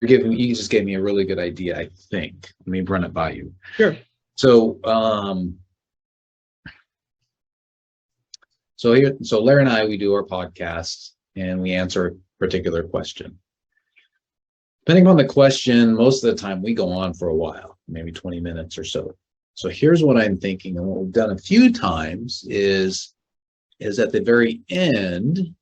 you just gave me a really good idea, I think. Let me run it by you. Sure. So, so Larry and I, we do our podcasts and we answer a particular question. Depending on the question, most of the time we go on for a while, maybe 20 minutes or so. So here's what I'm thinking, and what we've done a few times is at the very end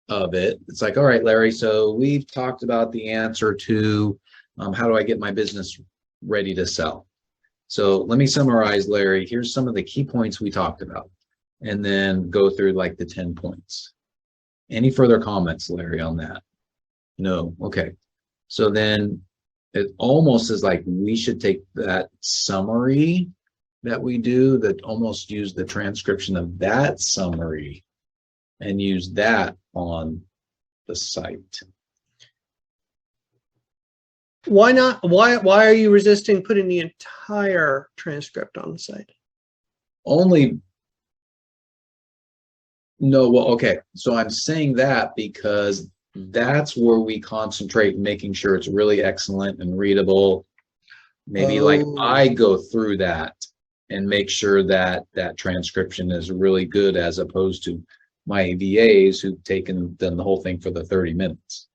of it, it's like, all right, Larry, so we've talked about the answer to how do I get my business ready to sell? So let me summarize, Larry. Here's some of the key points we talked about, and then go through like the 10 points. Any further comments, Larry, on that? No. Okay. So then it almost is like we should take that summary that we do, that almost use the transcription of that summary and use that on the site. Why not? Why are you resisting putting the entire transcript on the site? Only, no, well, okay. So I'm saying that because that's where we concentrate, making sure it's really excellent and readable. Maybe like I go through that and make sure that that transcription is really good, as opposed to my VAs who've done the whole thing for the 30 minutes.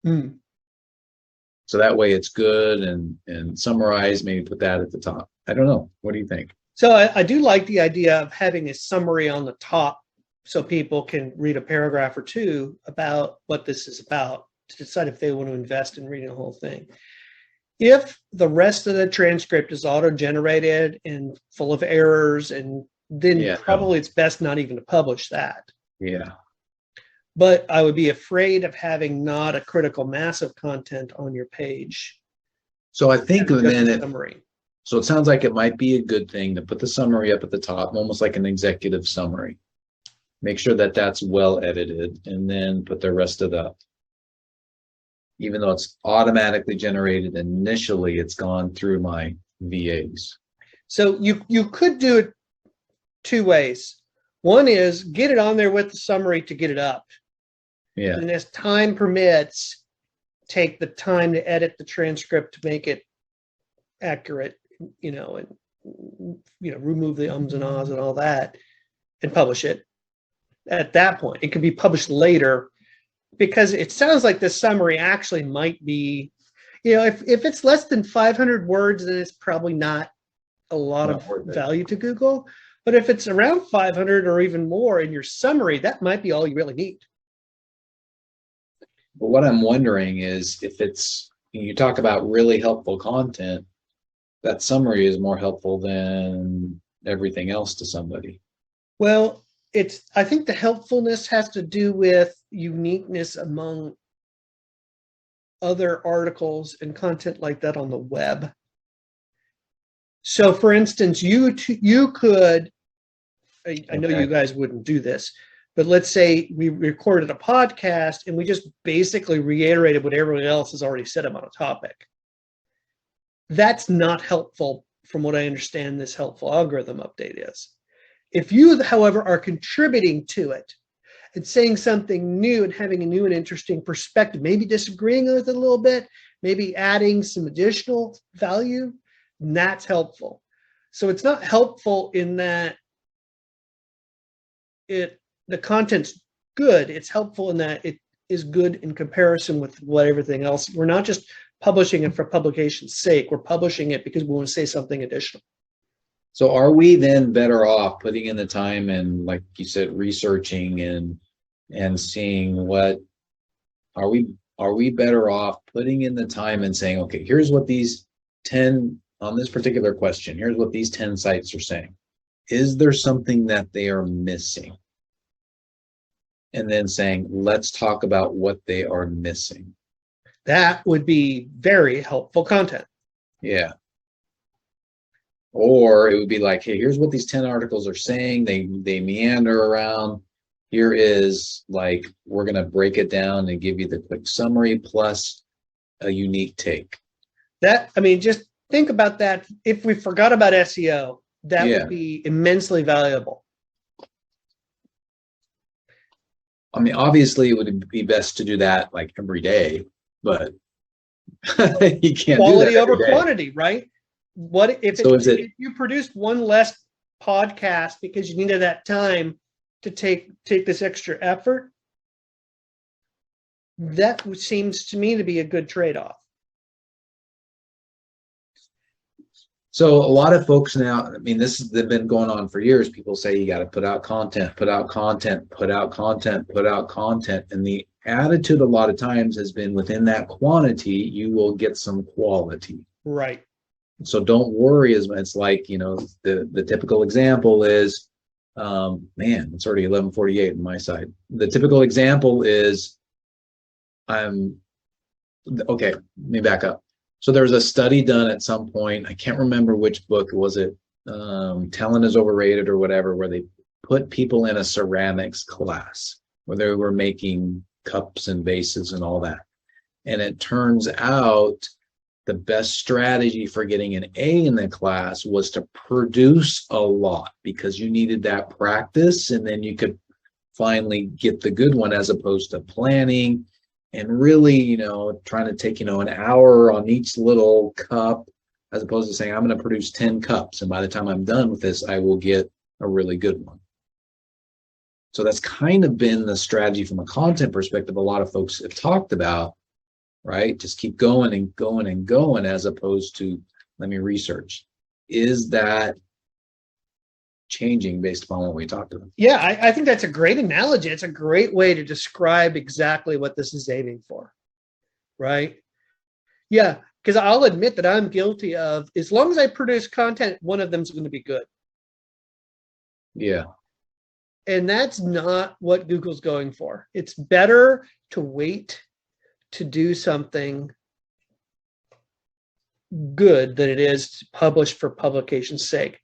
So that way it's good and summarized, maybe put that at the top. I don't know. What do you think? So I do like the idea of having a summary on the top so people can read a paragraph or two about what this is about to decide if they want to invest in reading the whole thing. If the rest of the transcript is auto-generated and full of errors, and then probably it's best not even to publish that. Yeah. But I would be afraid of having not a critical mass of content on your page. So I think then summary. So it sounds like it might be a good thing to put the summary up at the top, almost like an executive summary. Make sure that that's well edited, and then put the rest of the, even though it's automatically generated initially, it's gone through my VAs. So you could do it two ways. One is get it on there with the summary to get it up. Yeah. And as time permits, take the time to edit the transcript to make it accurate, and remove the ums and ahs and all that, and publish it. At that point, it can be published later, because it sounds like the summary actually might be, if it's less than 500 words, then it's probably not a lot of value to Google. But if it's around 500 or even more in your summary, that might be all you really need. But what I'm wondering is, if you talk about really helpful content, that summary is more helpful than everything else to somebody. Well, I think the helpfulness has to do with uniqueness among other articles and content like that on the web. So for instance, you could, I know you guys wouldn't do this, but let's say we recorded a podcast and we just basically reiterated what everyone else has already said about a topic. That's not helpful from what I understand this helpful algorithm update is. If you, however, are contributing to it and saying something new and having a new and interesting perspective, maybe disagreeing with it a little bit, maybe adding some additional value, that's helpful. So it's not helpful in that the content's good. It's helpful in that it is good in comparison with what everything else. We're not just publishing it for publication's sake. We're publishing it because we want to say something additional. So are we then better off putting in the time and, like you said, researching and seeing what are we better off putting in the time and saying, okay, here's what these 10 on this particular question, here's what these 10 sites are saying. Is there something that they are missing? And then saying, let's talk about what they are missing. That would be very helpful content. Yeah. Or it would be like, hey, here's what these 10 articles are saying. They meander around. Here is, like, we're going to break it down and give you the quick summary plus a unique take. Just think about that. If we forgot about SEO, that would be immensely valuable. I mean, obviously it would be best to do that like every day, but You can't quality do that over every day. quantity, right? What if, So if you produced one less podcast because you needed that time to take this extra effort? That seems to me to be a good trade-off. So a lot of folks now, I mean, this has been going on for years. People say you got to put out content, put out content, put out content, put out content. And the attitude a lot of times has been within that quantity, you will get some quality. Right. So don't worry as much. It's like, you know, the typical example is, man, it's already 11:48 on my side. The typical example is, okay, let me back up. So there was a study done at some point. I can't remember which book was it. Talent is Overrated or whatever, where they put people in a ceramics class where they were making cups and vases and all that. And it turns out the best strategy for getting an A in the class was to produce a lot, because you needed that practice and then you could finally get the good one, as opposed to planning and really, you know, trying to take, you know, an hour on each little cup, as opposed to saying, I'm going to produce 10 cups. And by the time I'm done with this, I will get a really good one. So that's kind of been the strategy from a content perspective a lot of folks have talked about, right? Just keep going and going and going, as opposed to, let me research. Is that changing based upon what we talked about? Yeah, I think that's a great analogy. It's a great way to describe exactly what this is aiming for, right? Yeah, because I'll admit that I'm guilty of, as long as I produce content, one of them's going to be good. Yeah. And that's not what Google's going for. It's better to wait to do something good than it is to publish for publication's sake.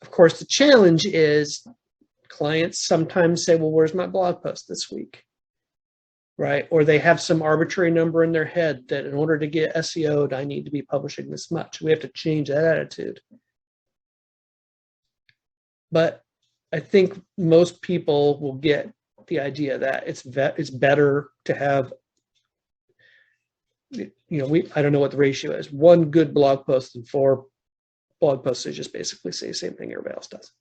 Of course, the challenge is clients sometimes say, well, where's my blog post this week? Right? Or they have some arbitrary number in their head that in order to get SEO'd, I need to be publishing this much. We have to change that attitude. But I think most people will get the idea that it's better to have, you know, I don't know what the ratio is, one good blog post and 4 blog posts that just basically say the same thing everybody else does.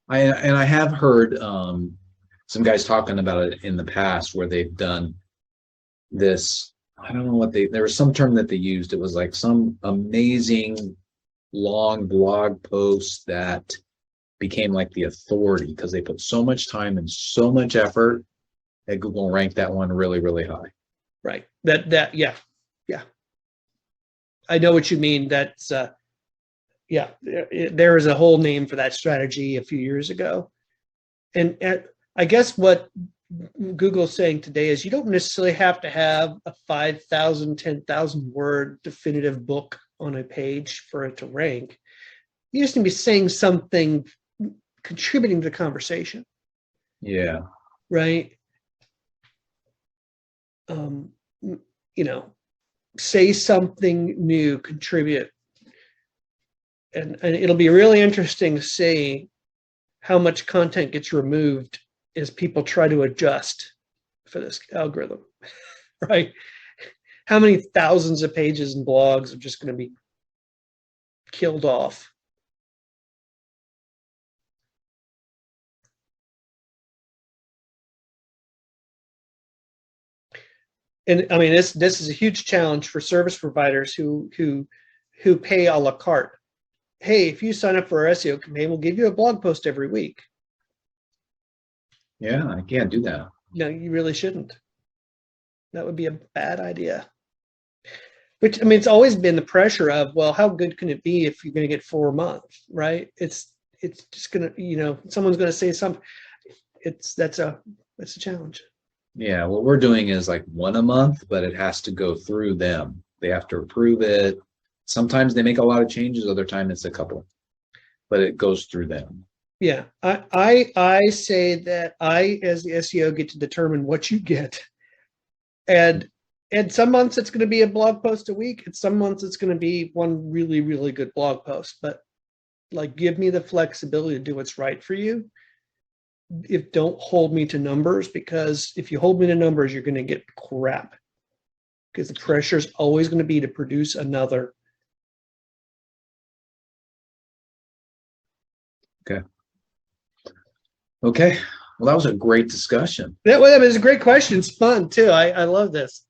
I have heard some guys talking about it in the past, where they've done this. I don't know what there was some term that they used. It was like some amazing long blog post that became like the authority, because they put so much time and so much effort that Google ranked that one really, really high. Right. Yeah. I know what you mean. That's yeah, there is a whole name for that strategy a few years ago. And I guess what Google's saying today is you don't necessarily have to have a 5,000, 10,000 word definitive book on a page for it to rank. You just need to be saying something contributing to the conversation. Yeah. Right. You know, say something new, contribute. And it'll be really interesting to see how much content gets removed as people try to adjust for this algorithm, right? How many thousands of pages and blogs are just going to be killed off? And I mean, this is a huge challenge for service providers who pay a la carte. Hey, if you sign up for our SEO campaign, we'll give you a blog post every week. Yeah, I can't do that. No, you really shouldn't. That would be a bad idea. Which, I mean, it's always been the pressure of, well, how good can it be if you're going to get 4 months, right? It's just going to, you know, someone's going to say something. That's a challenge. Yeah, what we're doing is like 1 a month, but it has to go through them. They have to approve it. Sometimes they make a lot of changes, other times it's a couple, but it goes through them. Yeah, I say that I, as the SEO, get to determine what you get. And some months it's going to be a blog post a week. And some months it's going to be one really, really good blog post. But like, give me the flexibility to do what's right for you. Don't hold me to numbers, because if you hold me to numbers, you're going to get crap because the pressure is always going to be to produce another. Okay. Well, that was a great discussion. That was a great question. It's fun too. I love this.